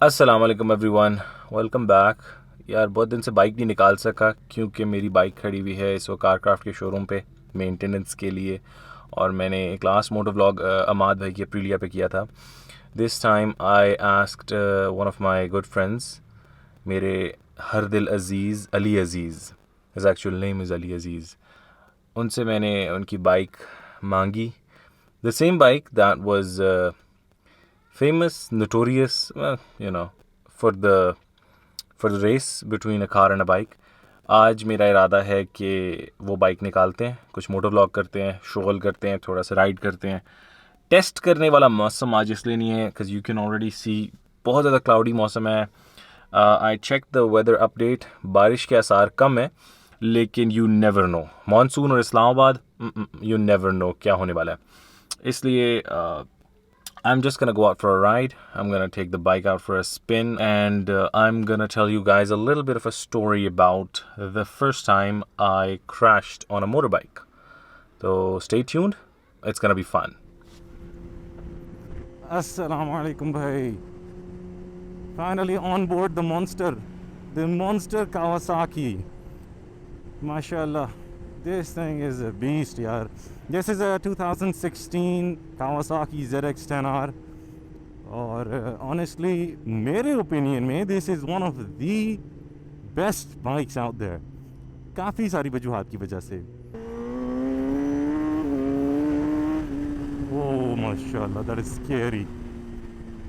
अस्सलाम वालेकुम everyone, welcome back. यार बहुत दिन से बाइक नहीं निकाल सका क्योंकि मेरी बाइक खड़ी हुई है इस वक्त कारक्राफ्ट के शोरूम पे मेंटेनेंस के लिए। और मैंने एक लास्ट मोटो व्लॉग अमाद भाई की अप्रीलिया पे किया था। This time I asked one of my good friends, मेरे हर दिल अज़ीज़ Ali Aziz, his actual name is Ali Aziz. उनसे मैंने उनकी बाइक मांगी, the same bike that was famous, notorious, for the race between a car and a bike. आज मेरा इरादा है कि वो बाइक निकालते हैं, कुछ मोटो व्लॉग करते हैं, शोगल करते हैं, थोड़ा सा राइड करते हैं। टेस्ट करने वाला मौसम आज इसलिए नहीं है because you can already see बहुत ज़्यादा क्लाउडी मौसम है। I check the weather update, बारिश के आसार कम है, लेकिन यू नेवर नो, मानसून और इस्लामाबाद, यू नेवर नो क्या होने वाला है। इसलिए I'm just gonna go out for a ride. I'm gonna take the bike out for a spin, and I'm gonna tell you guys a little bit of a story about the first time I crashed on a motorbike. So stay tuned. It's gonna be fun. Assalamu alaikum bhai. Finally on board the monster Kawasaki. MashaAllah, this thing is a beast, yaar. This is a 2016 Kawasaki ZX-10R, और honestly मेरे opinion में this is one of the best bikes out there, काफ़ी सारी वजूहात की वजह से। Oh माशाल्लाह, that is scary.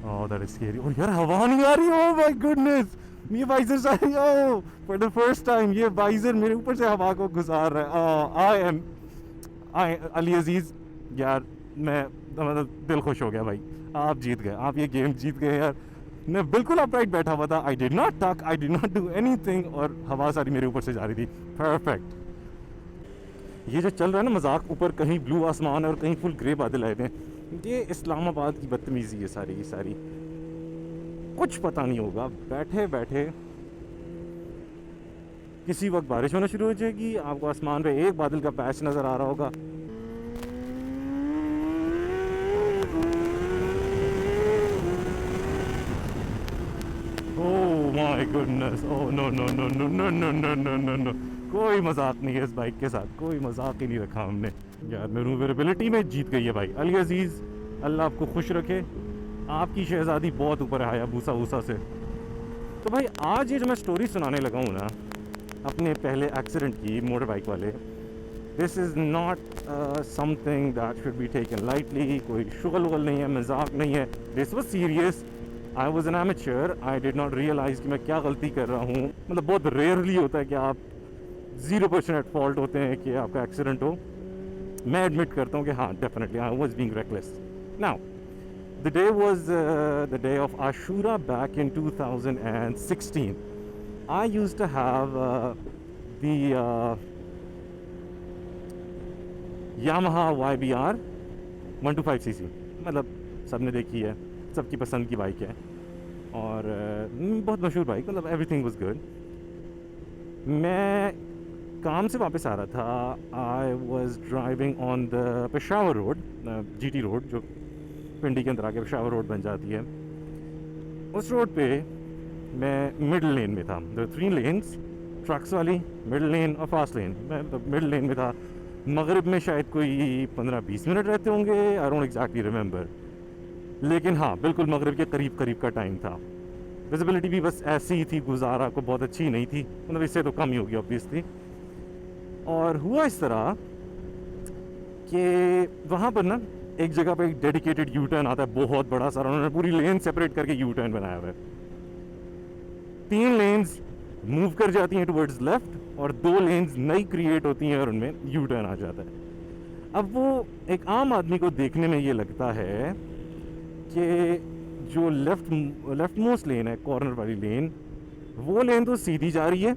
Oh, that is scary. और यार हवा नहीं आ रही, oh my goodness, ये वाइजर सारी, oh for the first time ये वाइजर मेरे ऊपर से हवा को गुजार रहा है। अली अजीज़ यार, मैं मतलब दिल खुश हो गया भाई, आप जीत गए, आप ये गेम जीत गए यार। मैं बिल्कुल अपराइट बैठा हुआ था, आई डिड नॉट टक, आई डिड नॉट डू एनीथिंग, और हवा सारी मेरे ऊपर से जा रही थी, परफेक्ट। ये जो चल रहा है ना मजाक, ऊपर कहीं ब्लू आसमान है और कहीं फुल ग्रे बादल आए थे, ये इस्लामाबाद की बदतमीज़ी है सारी की सारी। कुछ पता नहीं होगा, बैठे बैठे किसी वक्त बारिश होना शुरू हो जाएगी, आपको आसमान पे एक बादल का पैच नज़र आ रहा होगा। Oh my goodness, oh no no no no no no no no no no, कोई मजाक नहीं है इस बाइक के साथ, कोई मजाक ही नहीं रखा हमने यार। मैन्यूवरेबिलिटी में जीत गई है भाई अली अजीज़, अल्लाह आपको खुश रखे। आपकी शहज़ादी बहुत ऊपर है भूसा भूसा से। तो भाई आज ये जो मैं स्टोरी सुनाने लगा हूँ ना अपने पहले एक्सीडेंट की मोटर बाइक वाले, this is not something that should be taken lightly, कोई शुगल वगल नहीं है, मजाक नहीं है, this was serious. I was an amateur, I did not realize कि मैं क्या गलती कर रहा हूँ। मतलब बहुत रेयरली होता है कि आप 0% एट फॉल्ट होते हैं कि आपका एक्सीडेंट हो। मैं एडमिट करता हूँ कि हाँ definitely I was being reckless. Now the day was the day of Ashura back in 2016. I used to have the Yamaha YBR 125cc, मतलब सबने देखी है, सबकी पसंद की बाइक है, और बहुत मशहूर बाइक, मतलब एवरीथिंग वाज गुड। मैं काम से वापस आ रहा था, I was driving on the Peshawar road, GT road, जो पिंडी के अंदर आके पेशावर रोड बन जाती है। उस रोड पे मैं मिडल लेन में था, 3 लेन्स, ट्रक्स वाली मिडल लेन और फास्ट लेन। मैं मिडल लेन में था। मगरिब में शायद कोई 15-20 मिनट रहते होंगे, आई डोंट एग्जैक्टली रिमेंबर, लेकिन हाँ बिल्कुल मगरिब के करीब करीब का टाइम था। विजिबिलिटी भी बस ऐसी ही थी, गुजारा को बहुत अच्छी नहीं थी, मतलब इससे तो कम ही होगी ऑब्वियसली। और हुआ इस तरह कि वहाँ पर ना एक जगह पे एक डेडिकेटेड यू टर्न आता है, बहुत बड़ा सारा, उन्होंने पूरी लेन सेपरेट करके यू टर्न बनाया हुआ है। 3 लेन्स मूव कर जाती हैं टुवर्ड्स लेफ्ट और 2 लेन्स नई क्रिएट होती हैं और उनमें यू टर्न आ जाता है। अब वो एक आम आदमी को देखने में ये लगता है कि जो लेफ्ट मोस्ट लेन है, कॉर्नर वाली लेन, वो लेन तो सीधी जा रही है,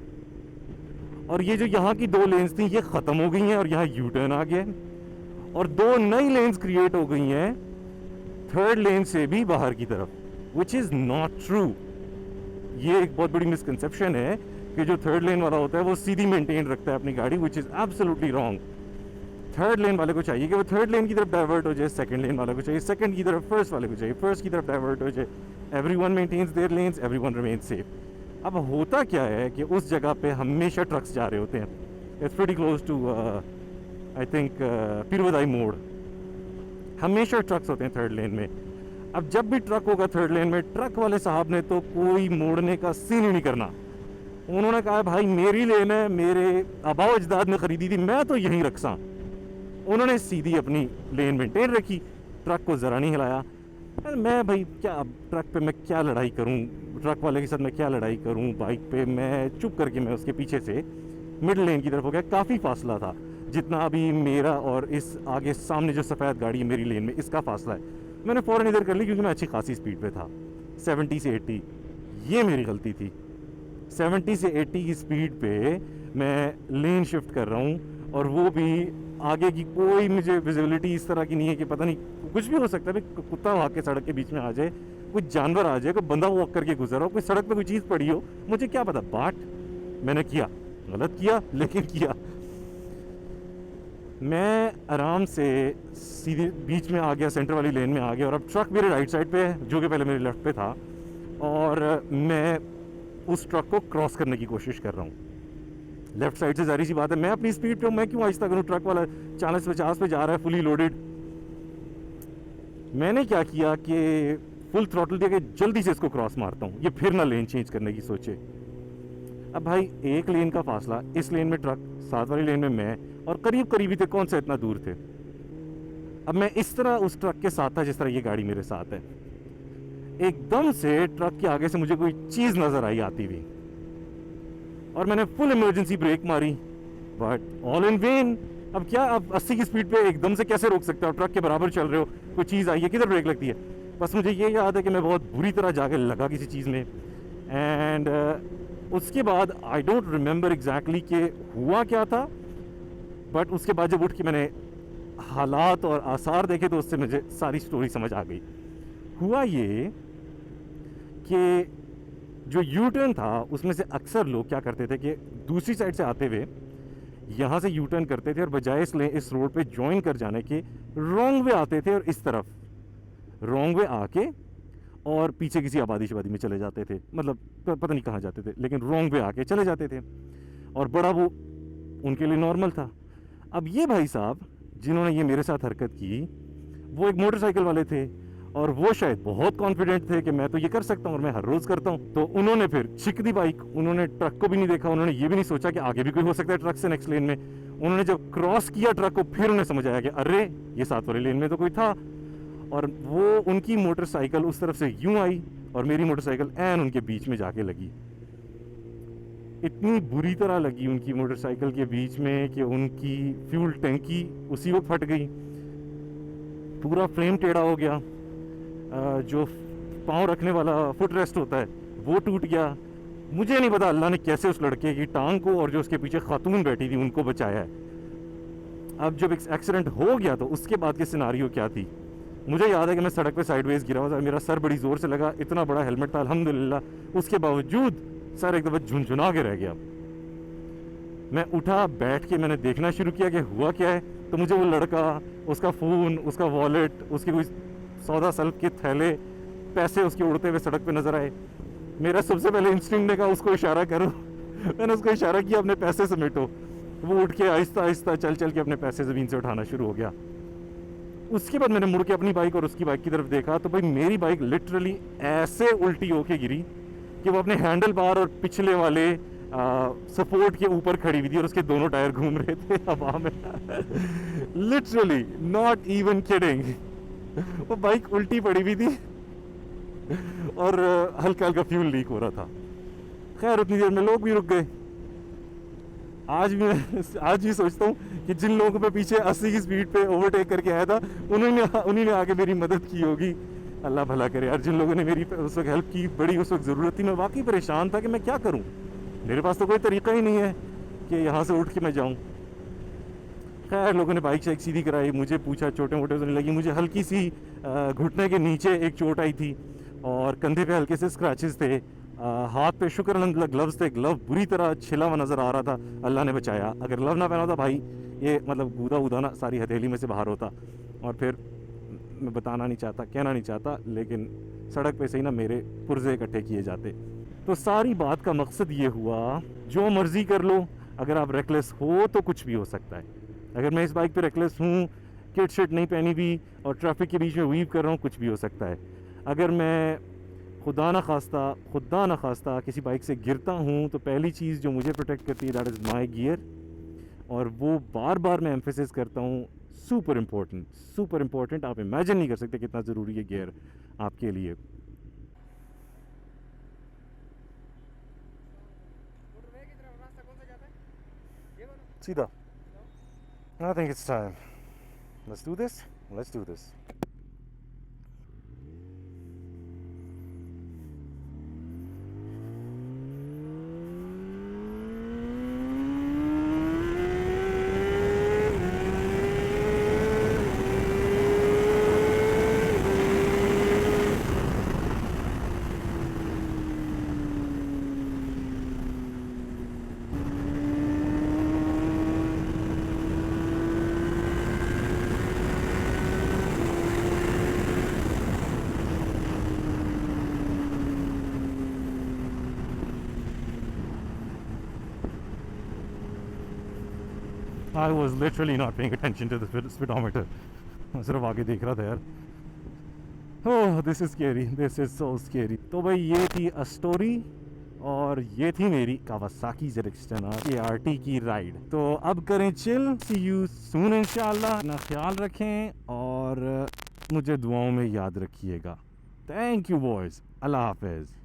और ये जो यहाँ की 2 लेन्स थी ये ख़त्म हो गई हैं और यहाँ यू टर्न आ गया है, और 2 नई लेन्स क्रिएट हो गई हैं 3rd लेन से भी बाहर की तरफ, विच इज़ नॉट ट्रू। ये एक बहुत बड़ी मिसकंसेप्शन है कि जो 3rd लेन वाला होता है वो सीधी मेंटेन रखता है अपनी गाड़ी, which is absolutely wrong. 3rd लेन वाले को चाहिए कि वो 3rd लेन की तरफ डाइवर्ट हो जाए, 2nd लेन वाले को चाहिए 2nd की तरफ, 1st वाले को चाहिए 1st की तरफ डाइवर्ट हो जाए। everyone maintains their lanes, everyone remains safe. अब होता क्या है कि उस जगह पे हमेशा ट्रक्स जा रहे होते हैं. It's pretty close to I think पीरवदाई मोड़. हमेशा ट्रक्स होते हैं थर्ड लेन में. अब जब भी ट्रक होगा थर्ड लेन में, ट्रक वाले साहब ने तो कोई मोड़ने का सीन ही नहीं करना. उन्होंने कहा भाई मेरी लेन है, मेरे आबाओ अजदाद ने ख़रीदी थी, मैं तो यहीं रखसा. उन्होंने सीधी अपनी लेन मेंटेन रखी, ट्रक को ज़रा नहीं हिलाया. मैं भाई क्या अब ट्रक पे मैं क्या लड़ाई करूं, ट्रक वाले के साथ मैं क्या लड़ाई करूं. बाइक पे मैं चुप करके मैं उसके पीछे से मिडिल लेन की तरफ हो गया. काफ़ी फासला था, जितना अभी मेरा और इस आगे सामने जो सफ़ेद गाड़ी है मेरी लेन में, इसका फासला है. मैंने फ़ौरन इधर कर ली क्योंकि मैं अच्छी खासी स्पीड पे था, 70 से 80. ये मेरी गलती थी. 70 से 80 की स्पीड पे मैं लेन शिफ्ट कर रहा हूँ, और वो भी आगे की कोई मुझे विजिबिलिटी इस तरह की नहीं है कि पता नहीं कुछ भी हो सकता है. भाई कुत्ता भाग के सड़क के बीच में आ जाए, कोई जानवर आ जाए, कोई बंदा वॉक करके गुजर रहा हो, कोई सड़क पे कोई चीज़ पड़ी हो, मुझे क्या पता. बाट मैंने किया, गलत किया लेकिन किया. मैं आराम से सीधे बीच में आ गया, सेंटर वाली लेन में आ गया. और अब ट्रक मेरे राइट साइड पे है जो कि पहले मेरे लेफ्ट पे था, और मैं उस ट्रक को क्रॉस करने की कोशिश कर रहा हूँ. लेफ्ट साइड से जारी सी बात है, मैं अपनी स्पीड पे हूँ, मैं क्यों आहिस्ता करूँ. ट्रक वाला 40-50 पे जा रहा है, फुली लोडेड. मैंने क्या किया कि फुल थ्रॉटल दिया कि जल्दी से इसको क्रॉस मारता हूँ, ये फिर ना लेन चेंज करने की सोचे. अब भाई एक लेन का फासला, इस लेन में ट्रक, साथ वाली लेन में मैं, और करीब करीबी थे, कौन सा इतना दूर थे. अब मैं इस तरह उस ट्रक के साथ था जिस तरह ये गाड़ी मेरे साथ है. एकदम से ट्रक के आगे से मुझे कोई चीज़ नज़र आई आती हुई, और मैंने फुल इमरजेंसी ब्रेक मारी, बट ऑल इन वेन. अब क्या, अब 80 की स्पीड पे एकदम से कैसे रोक सकते हो. ट्रक के बराबर चल रहे हो, कोई चीज़ आई है, किधर ब्रेक लगती है. बस मुझे ये याद है कि मैं बहुत बुरी तरह जाके लगा किसी चीज़ में. एंड उसके बाद आई डोंट रिमेंबर एग्जैक्टली कि हुआ क्या था, बट उसके बाद जब उठ के मैंने हालात और आसार देखे तो उससे मुझे सारी स्टोरी समझ आ गई. हुआ ये कि जो यू टर्न था उसमें से अक्सर लोग क्या करते थे कि दूसरी साइड से आते हुए यहाँ से यू टर्न करते थे, और बजाय इस रोड पे ज्वाइन कर जाने के रॉन्ग वे आते थे, और इस तरफ रॉन्ग वे आके और पीछे किसी आबादी में चले जाते थे. मतलब पता नहीं कहाँ जाते थे, लेकिन रॉन्ग वे आके चले जाते थे, और बड़ा वो उनके लिए नॉर्मल था. अब ये भाई साहब जिन्होंने ये मेरे साथ हरकत की, वो एक मोटरसाइकिल वाले थे, और वो शायद बहुत कॉन्फिडेंट थे कि मैं तो ये कर सकता हूँ और मैं हर रोज़ करता हूँ. तो उन्होंने फिर छिक दी बाइक. उन्होंने ट्रक को भी नहीं देखा, उन्होंने ये भी नहीं सोचा कि आगे भी कोई हो सकता है ट्रक से नेक्स्ट लेन में. उन्होंने जब क्रॉस किया ट्रक को, फिर उन्हें समझ आया कि अरे ये साथ वाली लेन में तो कोई था, और वो उनकी मोटरसाइकिल उस तरफ से यूं आई, और मेरी मोटरसाइकिल एन उनके बीच में जाके लगी. इतनी बुरी तरह लगी उनकी मोटरसाइकिल के बीच में कि उनकी फ्यूल टैंकी उसी वक्त फट गई, पूरा फ्रेम टेढ़ा हो गया, जो पाँव रखने वाला फुट रेस्ट होता है वो टूट गया. मुझे नहीं पता अल्लाह ने कैसे उस लड़के की टांग को और जो उसके पीछे खातून बैठी थी उनको बचाया है. अब जब एक्सीडेंट हो गया तो उसके बाद की सिनारियो क्या थी. मुझे याद है कि मैं सड़क पे साइडवेज गिरा हुआ था, मेरा सर बड़ी ज़ोर से लगा, इतना बड़ा हेलमेट था अल्हम्दुलिल्लाह, उसके बावजूद सर एक दफ़ा झुनझुना के रह गया. मैं उठा, बैठ के मैंने देखना शुरू किया कि हुआ क्या है. तो मुझे वो लड़का, उसका फ़ोन, उसका वॉलेट, उसके कोई सौदा सल्फ के थैले, पैसे उसके उड़ते हुए सड़क पे नज़र आए. मेरा सबसे पहले इंस्टिंक्ट ने कहा उसको इशारा करो. मैंने उसको इशारा किया अपने पैसे समेटो. वो उठ के आहिस्ता आहिस्ता चल चल के अपने पैसे ज़मीन से उठाना शुरू हो गया. उसके बाद मैंने मुड़ के अपनी बाइक और उसकी बाइक की तरफ देखा, तो भाई मेरी बाइक लिटरली ऐसे उल्टी होके गिरी कि वो अपने हैंडल बार और पिछले वाले सपोर्ट के ऊपर खड़ी हुई थी, और उसके दोनों टायर घूम रहे थे हवा में. Literally not even kidding. वो बाइक उल्टी पड़ी हुई थी, और हल्का हल्का फ्यूल लीक हो रहा था. खैर उतनी देर में लोग भी रुक गए. आज भी सोचता हूँ कि जिन लोगों को पीछे 80 की स्पीड पे ओवरटेक करके आया था, उन्हीं ने आके मेरी मदद की होगी. अल्लाह भला करे यार. जिन लोगों ने मेरी उस वक्त हेल्प की, बड़ी उस वक्त ज़रूरत थी. मैं वाकई परेशान था कि मैं क्या करूँ. मेरे पास तो कोई तरीका ही नहीं है कि यहाँ से उठ के मैं जाऊँ. खैर लोगों ने बाइक शाइक सीधी कराई, मुझे पूछा, छोटे मोटे होने लगी. मुझे हल्की सी घुटने के नीचे एक चोट आई थी, और कंधे पे हल्के से स्क्रैचेस थे. हाथ पे शुक्र अलहम्दुलिल्लाह ग्लव्स थे. ग्लव बुरी तरह छिला हुआ नज़र आ रहा था. अल्लाह ने बचाया. अगर ग्लव ना पहना था भाई, ये मतलब गूदा उदाना सारी हथेली में से बाहर होता. और फिर मैं बताना नहीं चाहता, कहना नहीं चाहता, लेकिन सड़क पे से ही ना मेरे पुर्जे इकट्ठे किए जाते। तो सारी बात का मकसद ये हुआ, जो मर्ज़ी कर लो, अगर आप रेकलेस हो तो कुछ भी हो सकता है। अगर मैं इस बाइक पे रेकलेस हूँ, किट शिट नहीं पहनी भी और ट्रैफिक के बीच में वीव कर रहा हूँ, कुछ भी हो सकता है। अगर मैं खुदा ना खास्ता किसी बाइक से गिरता हूँ तो पहली चीज़ जो मुझे प्रोटेक्ट करती है दैट इज़ माई गियर, और वो बार बार मैं एम्फेसिस करता हूँ, सुपर इम्पोर्टेंट। आप इमेजिन नहीं कर सकते कितना ज़रूरी है गियर आपके लिए। सीधा, I think it's time, let's do this. I was literally not paying attention to the speedometer. मैं सिर्फ आगे देख रहा था यार। Oh this is scary, this is so scary. तो भाई ये थी अ स्टोरी, और ये थी मेरी कावासाकी ZX-10R KRT की राइड। तो अब करें चिल, सी यू सून इंशाल्लाह। अपना ख्याल रखें और मुझे दुआओं में याद रखिएगा। थैंक यू बॉयज़, अल्लाह हाफिज़।